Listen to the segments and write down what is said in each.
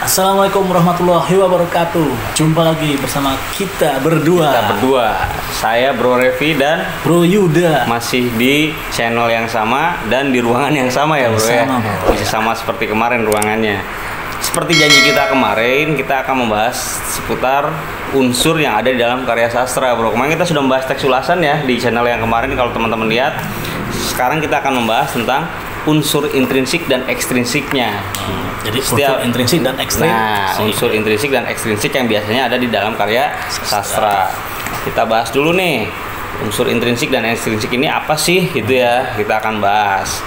Assalamualaikum warahmatullahi wabarakatuh. Jumpa lagi bersama kita berdua. Saya Bro Revi dan Bro Yuda. masih di channel yang sama dan di ruangan yang sama ya Bro ya. Sama, Bro. Masih sama seperti kemarin ruangannya. Seperti janji kita kemarin, kita akan membahas seputar unsur yang ada di dalam karya sastra, Bro. Kemarin kita sudah membahas teks ulasan ya di channel yang kemarin kalau teman-teman lihat. Sekarang kita akan membahas tentang unsur intrinsik dan ekstrinsiknya. Jadi unsur intrinsik dan ekstrinsik. Nah, unsur intrinsik dan ekstrinsik yang biasanya ada di dalam karya sastra. Kita bahas dulu nih, unsur intrinsik dan ekstrinsik ini apa sih gitu ya. Kita akan bahas.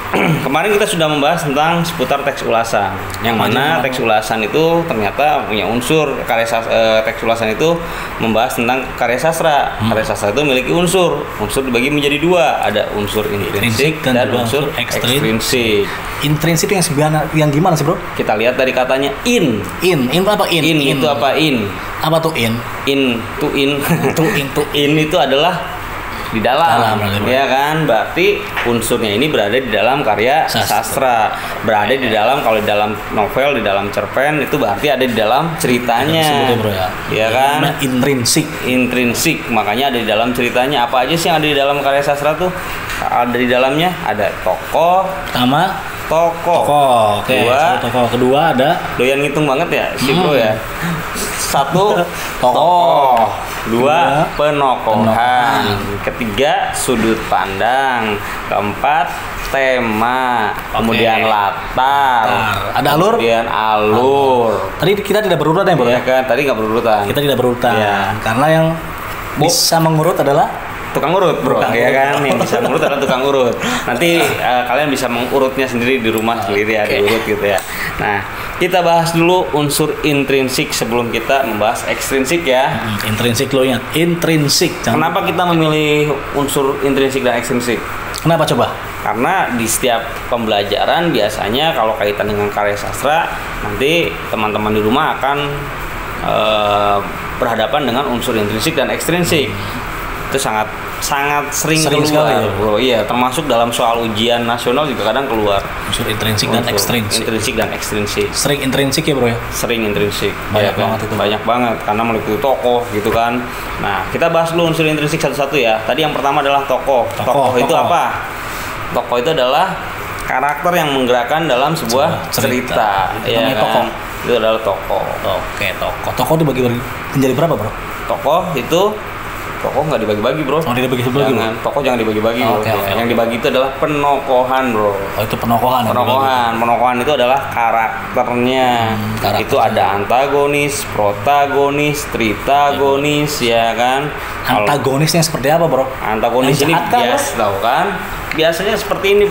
Kemarin kita sudah membahas tentang seputar teks ulasan, yang mana teks ulasan itu ternyata punya unsur teks ulasan itu membahas tentang karya sastra. Karya sastra itu memiliki unsur dibagi menjadi dua, ada unsur intrinsik dan unsur ekstrinsik. Intrinsik itu yang gimana sih, Bro? Kita lihat dari katanya in. In itu apa? In itu apa? In. Apa tuh in? In itu adalah di dalam ya kan, berarti unsurnya ini berada di dalam karya sastra, berada di dalam, kalau di dalam novel, di dalam cerpen itu berarti ada di dalam ceritanya, Bro, ya kan. Intrinsik makanya ada di dalam ceritanya. Apa aja sih yang ada di dalam karya sastra tuh? Ada di dalamnya ada tokoh pertama, tokoh kedua ada doyan ngitung banget ya si Bro ya. Satu, tokoh. Dua, penokohan. Ketiga, sudut pandang. Keempat, tema. Kemudian latar. Ada alur. Kemudian alur. Tadi kita tidak berurutan ya, Bro? Ya kan, tadi nggak berurutan. Kita tidak berurutan. Ya. Karena yang bisa mengurut adalah tukang urut, Bro. Ya kan, yang bisa mengurut adalah tukang urut. Nanti kalian bisa mengurutnya sendiri di rumah sendiri ya, diurut gitu ya. Nah, kita bahas dulu unsur intrinsik sebelum kita membahas ekstrinsik ya. Intrinsik lo ya, intrinsik. Kenapa kita memilih unsur intrinsik dan ekstrinsik? Kenapa coba? Karena di setiap pembelajaran biasanya kalau kaitan dengan karya sastra, nanti teman-teman di rumah akan berhadapan dengan unsur intrinsik dan ekstrinsik. Itu sangat sering keluar, ya, Bro. Iya, termasuk dalam soal ujian nasional juga kadang keluar unsur intrinsik dan ekstrinsik. Intrinsik dan ekstrinsik. Sering intrinsik ya, Bro ya? Sering intrinsik. Banyak banget karena meliputi tokoh gitu kan. Nah, kita bahas dulu unsur intrinsik satu-satu ya. Tadi yang pertama adalah tokoh. Tokoh itu apa? Tokoh itu adalah karakter yang menggerakkan dalam sebuah cerita. Ya kan? Tokoh. Itu adalah tokoh. Oke, tokoh. Tokoh itu bagi menjadi berapa, Bro? Tokoh nggak dibagi-bagi, Bro. Oh, tidak dibagi-bagi. Tokoh jangan dibagi-bagi, Bro. Yang dibagi itu adalah penokohan, Bro. Oh, itu penokohan. Penokohan itu adalah karakternya. Itu ada antagonis, protagonis, tritagonis, ya kan. Antagonisnya seperti apa, Bro? Antagonis ini tahu kan? Biasanya seperti ini,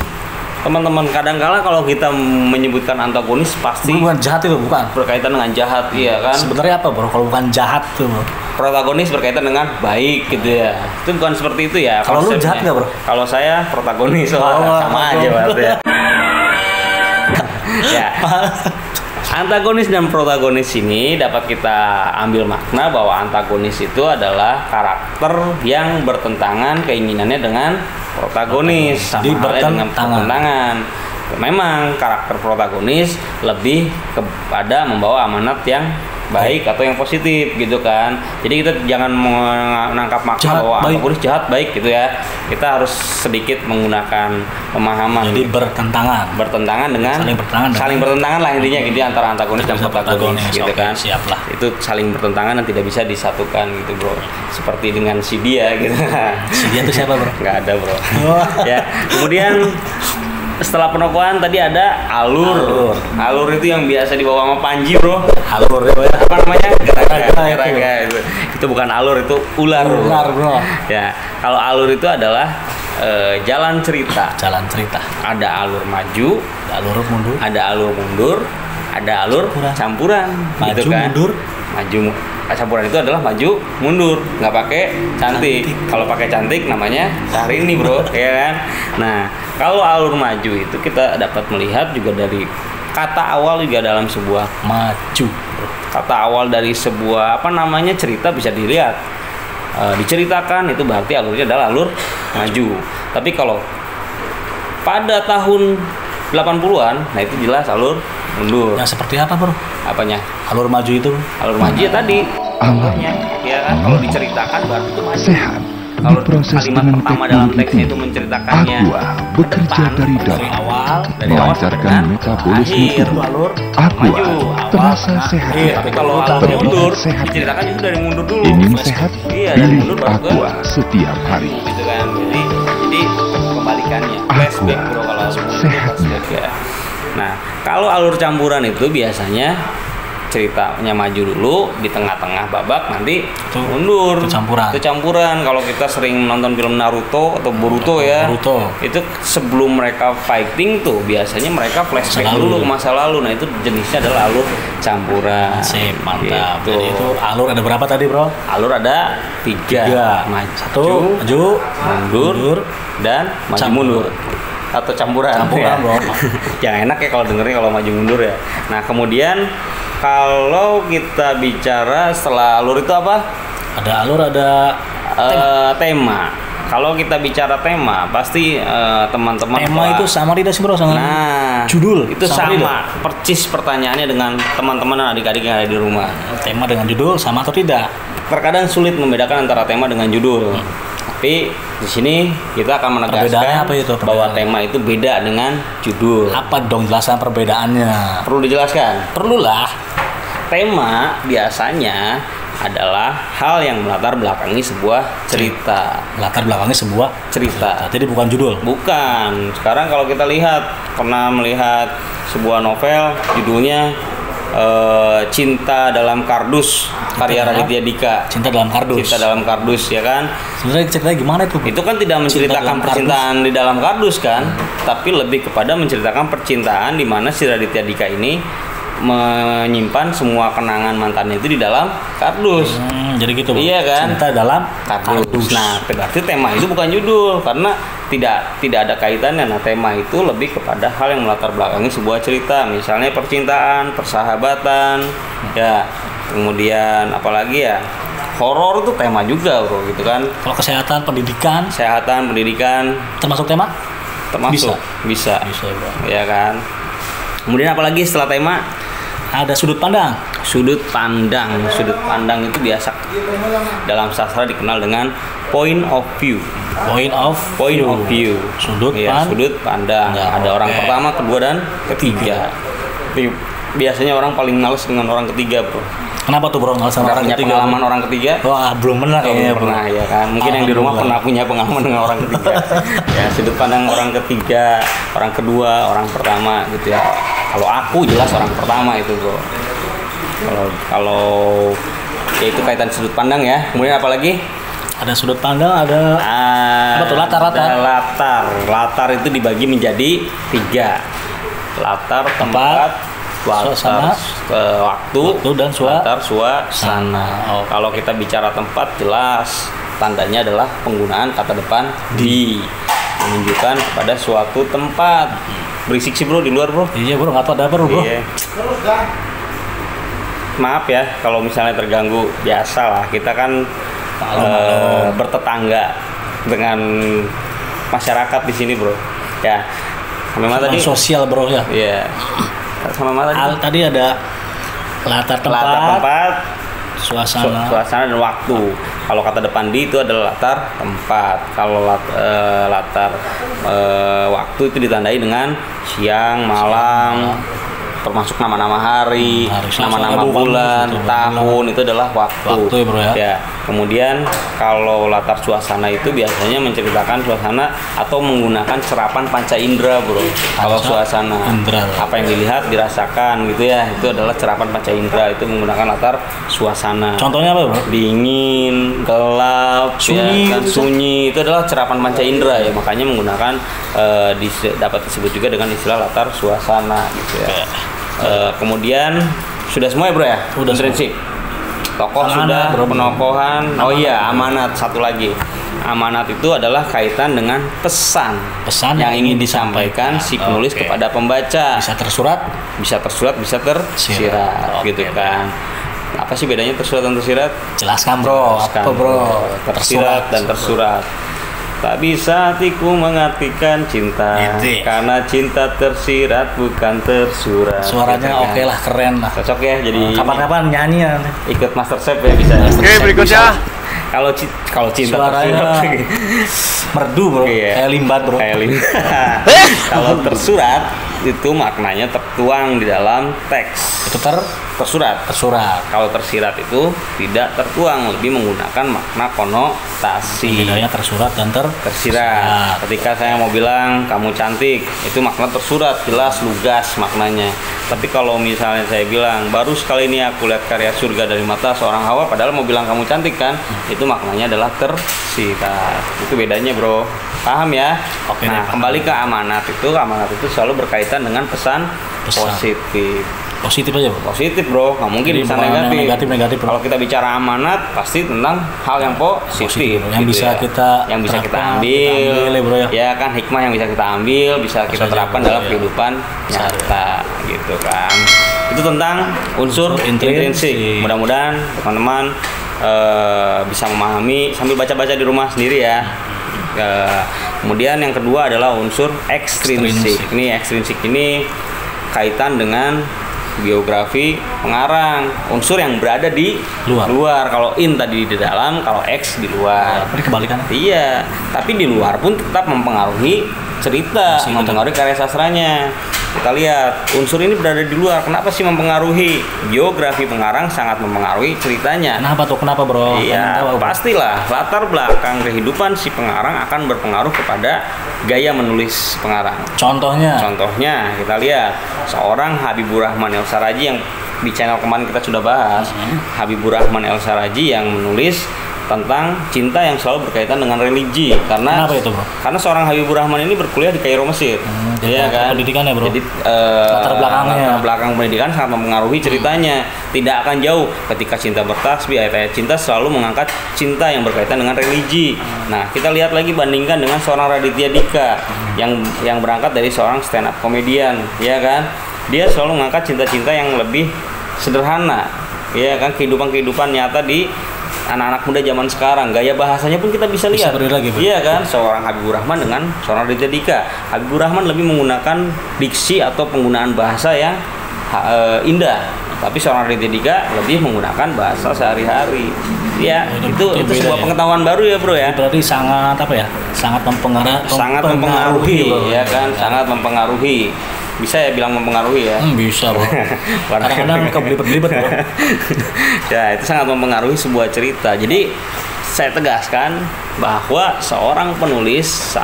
teman-teman. Kadang-kala kalau kita menyebutkan antagonis pasti bukan jahat itu, bukan berkaitan dengan jahat, iya kan? Sebenarnya apa, Bro? Kalau bukan jahat tuh, Bro? Protagonis berkaitan dengan baik gitu ya. Itu bukan seperti itu ya. Kalau lu jahat nggak, Bro? Kalau saya protagonis, sama aja berarti ya. Ya. Antagonis dan protagonis ini dapat kita ambil makna bahwa antagonis itu adalah karakter yang bertentangan keinginannya dengan protagonis, sama halnya dengan pertentangan. Memang karakter protagonis lebih kepada membawa amanat yang baik atau yang positif gitu kan. Jadi kita jangan menangkap makna jahat, bahwa antagonis jahat baik gitu ya. Kita harus sedikit menggunakan pemahaman. Jadi bertentangan dengan saling bertentangan lah intinya gitu antara antagonis dan protagonis gitu kan. Siaplah. Itu saling bertentangan dan tidak bisa disatukan gitu, Bro. Seperti dengan si dia gitu. Si dia itu siapa, Bro? Nggak ada, Bro. Ya. Kemudian setelah penokohan tadi ada alur. Alur itu yang biasa dibawa sama Panji, Bro. Alur ya. Apa namanya? Geraga itu. Itu bukan alur, itu ular, Bro. Ya, kalau alur itu adalah jalan cerita. Ada alur maju, ada alur mundur, ada alur campuran. Gitu kan? Campuran itu adalah maju mundur, nggak pakai cantik. Kalau pakai cantik namanya Syahrini, Bro, ya kan. Nah, kalau alur maju itu kita dapat melihat juga dari kata awal juga dalam sebuah maju. Kata awal dari sebuah cerita bisa dilihat. Diceritakan itu berarti alurnya adalah alur maju. Tapi kalau pada tahun 80-an, nah itu jelas alur mundur. Yang seperti apa bro? Apanya? Alur maju itu? Alur maju ya tadi. Contohnya, ya kan? Kalau diceritakan berarti itu maju. Sehat Kalau diproses kalimat dengan pertama dalam teknologi teksnya itu tinggi. menceritakannya Aqua bekerja depan, dari Dari dalam, awal, melancarkan dengan metabolisme akhir. tubuh. alur Aqua Maju, terasa awal, sehat. akhir. Tapi kalau Berputar, alur mundur, sehat. diceritakan itu dari mundur dulu. Ingin Flashback. sehat? Iya, dari Pilih mundur baru ke Aqua setiap hari. gitu kan. Jadi kebalikannya. Aqua, Flashback bro kalau alur mundur, sehatnya. flashback ya. Nah, kalau alur campuran itu biasanya ceritanya maju dulu, di tengah-tengah babak nanti mundur. itu campuran. Itu campuran. Kalau kita sering nonton film Naruto atau Boruto ya, Boruto. itu sebelum mereka fighting tuh biasanya mereka flashback Masa lalu. dulu ke masa lalu. Nah itu jenisnya adalah alur campuran. Sip, mantap. Gitu. Jadi itu alur ada berapa tadi bro? Alur ada tiga. Satu, maju, mundur, dan maju Campur. mundur atau campuran. Campuran, bro. Yang enak ya kalau dengernya kalau maju mundur ya. Nah kemudian kalau kita bicara setelah alur itu apa? Ada alur, ada Tema. Kalau kita bicara tema, pasti teman-teman tema telah- itu sama tidak sih bro sama Nah, judul? itu Sama sama, percis pertanyaannya dengan teman-teman dan adik-adik yang ada di rumah. tema dengan judul sama atau tidak? Terkadang sulit membedakan antara tema dengan judul. Tapi di sini kita akan Perbedaannya menegaskan apa itu, bahwa perbedaannya? tema itu beda dengan judul. Apa dong jelasan perbedaannya? Perlu dijelaskan. Perlulah. Tema biasanya adalah hal yang melatar belakangi sebuah cerita. Latar belakangnya sebuah Cerita. jadi bukan judul. Bukan. Sekarang kalau kita pernah melihat sebuah novel judulnya Cinta dalam Kardus karya Apa? Raditya Dika. Cinta dalam kardus. Cinta dalam Kardus ya kan. Sebenarnya ceritanya gimana itu? Itu kan tidak menceritakan dalam percintaan di dalam kardus kan, tapi lebih kepada menceritakan percintaan di mana si Raditya Dika ini menyimpan semua kenangan mantannya itu di dalam kardus. Jadi gitu. Bro. Iya kan? Cinta dalam Kardus. Nah, berarti tema itu bukan judul karena tidak ada kaitannya. Nah, tema itu lebih kepada hal yang melatar belakangi sebuah cerita, misalnya percintaan, persahabatan, ya. Kemudian apalagi ya? Horor itu tema juga, bro, gitu kan. Kalau kesehatan, pendidikan Kesehatan, pendidikan termasuk tema? termasuk bisa. Bisa bro. Ya kan. Kemudian apalagi setelah tema? Ada sudut pandang. Sudut pandang. Sudut pandang itu biasa dalam sastra dikenal dengan point of view. Point of View. Sudut Iya, sudut pandang. Ya, Ada orang oke. pertama, kedua, dan ketiga. Tapi biasanya orang paling males dengan orang ketiga, bro. Kenapa tuh bro nggak sama Pernah orang punya ketiga? pengalaman orang ketiga? Wah belum pernah kayaknya bro. Pernah ya kan. Mungkin yang di rumah pernah punya pengalaman dengan orang ketiga. Ya, sudut pandang orang ketiga, orang kedua, orang pertama gitu ya. Kalau aku jelas orang pertama itu, bro. Kalau ya itu kaitan sudut pandang ya. Kemudian apa lagi? Ada sudut pandang, ada apa tuh, latar? Ada latar itu dibagi menjadi 3. Latar tempat, suasana, waktu dan latar suasana. Oh. Kalau kita bicara tempat jelas tandanya adalah penggunaan kata depan di menunjukkan kepada suatu tempat. Berisik sih bro di luar bro. Iya bro, nggak tahu ada apa bro. Iya. Maaf ya kalau misalnya terganggu, biasa lah, kita kan bertetangga dengan masyarakat di sini bro. Ya, sampai mana tadi? Sosial bro ya. Iya. Sama mana tadi? Tadi ada latar tempat, suasana dan waktu. Kalau kata depan di itu adalah latar tempat. Kalau latar waktu itu ditandai dengan siang, malam, termasuk nama-nama hari, nama-nama bulan, tahun, itu adalah waktu ya bro ya. Ya. Kemudian kalau latar suasana itu biasanya menceritakan suasana atau menggunakan serapan panca indera, bro. Kalau suasana, apa yang dilihat, dirasakan gitu ya, itu adalah serapan panca indera, itu menggunakan latar suasana. Contohnya apa, bro? Dingin, gelap, sunyi, ya, kan, sunyi, itu adalah serapan panca indera ya, makanya menggunakan dapat disebut juga dengan istilah latar suasana gitu ya. Kemudian sudah semua ya bro ya? Udah prinsip. Tokoh amanat, sudah, penokohan. Oh iya, amanat satu lagi. Amanat itu adalah kaitan dengan pesan yang ingin disampaikan si penulis kepada pembaca. Bisa tersurat, bisa tersirat, gitu kan. Apa sih bedanya tersurat dan tersirat? Jelaskan bro. Apa bro? Tersirat dan tersurat. Tak bisa hatiku mengartikan cinta, Gitu. karena cinta tersirat bukan tersurat. Suaranya Gitu kan. oke lah, keren lah. Cocok ya, jadi Kapan-kapan nyanyi ya. ikut Masterchef ya bisa. Oke, berikutnya. Kalau cinta Suaranya tersurat, merdu bro, Iya. kayak limbat bro. kayak kalau tersurat itu maknanya tertuang di dalam teks. Itu Tersurat. tersurat. Kalau tersirat itu tidak tertuang, lebih menggunakan makna konotasi. Bedanya tersurat dan Tersirat. Ketika saya mau bilang kamu cantik, itu makna tersurat, jelas lugas maknanya. Tapi kalau misalnya saya bilang baru sekali ini aku lihat karya surga dari mata seorang Hawa, padahal mau bilang kamu cantik kan, itu maknanya adalah tersirat. Itu bedanya bro, paham ya? Oke, Nah paham. kembali ke amanat itu selalu berkaitan dengan pesan positif. Positif aja bro. Positif bro, nggak mungkin Jadi bisa bukan yang negatif. negatif, bro. Kalau kita bicara amanat pasti tentang hal yang positif, Positif, yang bisa yang bisa kita terapkan, ambil, kita ambil ya, bro, ya. kan hikmah yang bisa kita ambil, bisa kita Saja, terapkan bro, dalam ya. kehidupan nyata, gitu kan. Itu tentang unsur Unsur intrinsik. intrinsik. Mudah-mudahan teman-teman bisa memahami sambil baca-baca di rumah sendiri ya. Kemudian yang kedua adalah unsur ekstrinsik. Ekstrinsik ini kaitan dengan biografi pengarang, unsur yang berada di luar. Kalau in tadi di dalam, kalau X di luar. Ini kebalikannya. Iya, tapi di luar pun tetap mempengaruhi cerita, mempengaruhi karya sastranya. Kita lihat unsur ini berada di luar. Kenapa sih mempengaruhi? Biografi pengarang sangat mempengaruhi ceritanya. Kenapa tuh? Kenapa bro? Iya, Kenapa, bro? pastilah latar belakang kehidupan si pengarang akan berpengaruh kepada gaya menulis pengarang. Contohnya. Contohnya kita lihat seorang Habibur Rahman El Saraji yang di channel kemarin kita sudah bahas. Habibur Rahman El Saraji yang menulis tentang cinta yang selalu berkaitan dengan religi. Karena Kenapa itu, bro? Karena seorang Habibur Rahman ini berkuliah di Kairo, Mesir. Jadi Iya kan? pendidikannya, bro. Jadi latar belakangnya. latar belakang pendidikan sangat mempengaruhi ceritanya. Tidak akan jauh ketika cinta bertasbih, ayat-ayat cinta selalu mengangkat cinta yang berkaitan dengan religi. Nah, kita lihat lagi bandingkan dengan seorang Raditya Dika yang berangkat dari seorang stand up komedian, ya kan? Dia selalu mengangkat cinta-cinta yang lebih sederhana, ya kan? Kehidupan nyata di anak-anak muda zaman sekarang. Gaya bahasanya pun kita bisa lihat. beda lagi, bro. Iya kan? Seorang Habibur Rahman dengan seorang Raditya Dika. Habibur Rahman lebih menggunakan diksi atau penggunaan bahasa yang indah. Tapi seorang Raditya Dika lebih menggunakan bahasa sehari-hari. Ya, itu beda sebuah ya. pengetahuan baru ya, Bro ya. Berarti sangat apa ya? Sangat Sangat mempengaruhi, bro. ya kan? Sangat mempengaruhi. Bisa ya bilang mempengaruhi ya. Bisa bro. Kadang-kadang kebelibet-belibet bro. Ya, itu sangat mempengaruhi sebuah cerita. Jadi saya tegaskan bahwa seorang penulis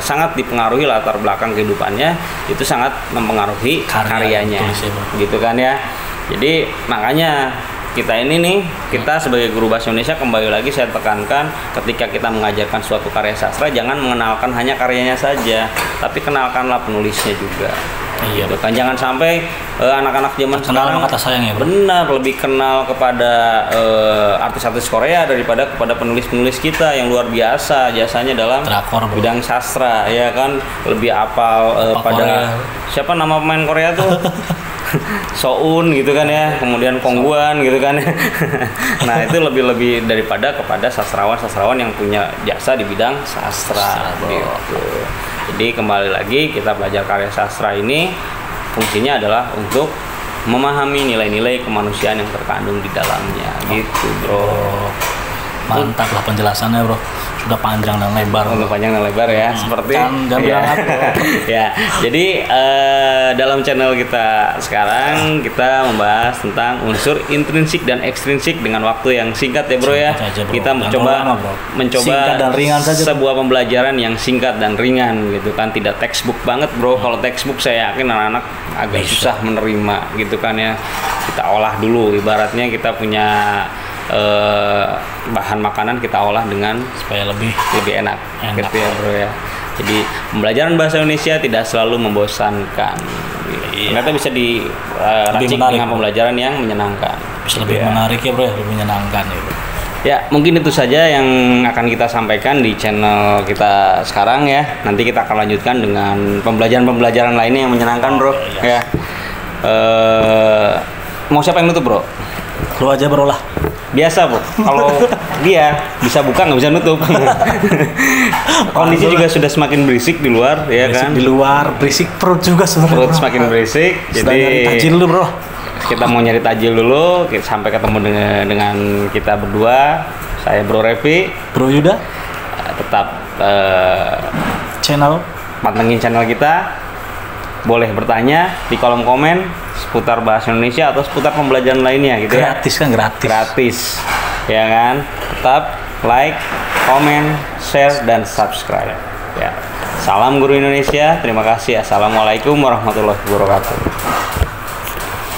sangat dipengaruhi latar belakang kehidupannya, itu sangat mempengaruhi karyanya. tulisnya, bro. Gitu kan ya. Jadi makanya kita ini nih, kita sebagai guru bahasa Indonesia, kembali lagi saya tekankan, ketika kita mengajarkan suatu karya sastra, jangan mengenalkan hanya karyanya saja, tapi kenalkanlah penulisnya juga. Iya, Gitu kan, jangan sampai anak-anak zaman Kenal sekarang sama kata sayang ya, bro. benar lebih kenal kepada artis-artis Korea daripada kepada penulis-penulis kita yang luar biasa jasanya dalam Drakor, bro. bidang sastra, ya kan, lebih apal pada Korea. siapa nama pemain Korea tuh? Soun gitu kan ya, kemudian Kongguan gitu kan. Nah, itu lebih daripada kepada sastrawan-sastrawan yang punya jasa di bidang sastra gitu. Jadi kembali lagi, kita belajar karya sastra ini fungsinya adalah untuk memahami nilai-nilai kemanusiaan yang terkandung di dalamnya gitu, Bro. Mantap lah penjelasannya bro. Sudah panjang dan lebar. Untuk panjang dan lebar ya, seperti Jangan bilang apa, bro. ya. Jadi dalam channel kita sekarang kita membahas tentang unsur intrinsik dan ekstrinsik dengan waktu yang singkat ya, Bro ya. Singkat saja, bro. Kita Jangan lama, bro. mencoba Singkat dan ringan saja, bro. sebuah pembelajaran yang singkat dan ringan gitu kan, tidak textbook banget, Bro. Kalau textbook saya yakin anak-anak agak susah menerima gitu kan ya. Kita olah dulu, ibaratnya kita punya bahan makanan, kita olah dengan Supaya lebih enak Enak. gitu ya, Bro ya. Jadi pembelajaran bahasa Indonesia tidak selalu membosankan. Ternyata bisa diracik menarik, dengan bro. pembelajaran yang menyenangkan. bisa lebih menarik ya bro ya, lebih menyenangkan ya bro. Ya, mungkin itu saja yang akan kita sampaikan di channel kita sekarang ya. Nanti kita akan lanjutkan dengan pembelajaran-pembelajaran lainnya yang menyenangkan, Bro. iya. Ya. Mau siapa yang nutup, Bro? Lu aja bro lah. Biasa Bu, kalau dia bisa buka nggak bisa nutup. Kondisi juga sudah semakin berisik di luar, ya Berisik kan? di luar, berisik perut juga sebenarnya. Perut bro. semakin berisik, Sedang nyari jadi tajil dulu bro. kita mau nyari tajil dulu. Sampai ketemu dengan kita berdua. Saya Bro Revi, Bro Yuda, tetap channel pantengin channel kita. Boleh bertanya di kolom komen seputar bahasa Indonesia atau seputar pembelajaran lainnya gitu ya. gratis kan gratis. Gratis, ya kan? Tetap like, comment, share, dan subscribe. Ya. Salam Guru Indonesia. Terima kasih. Assalamualaikum warahmatullahi wabarakatuh.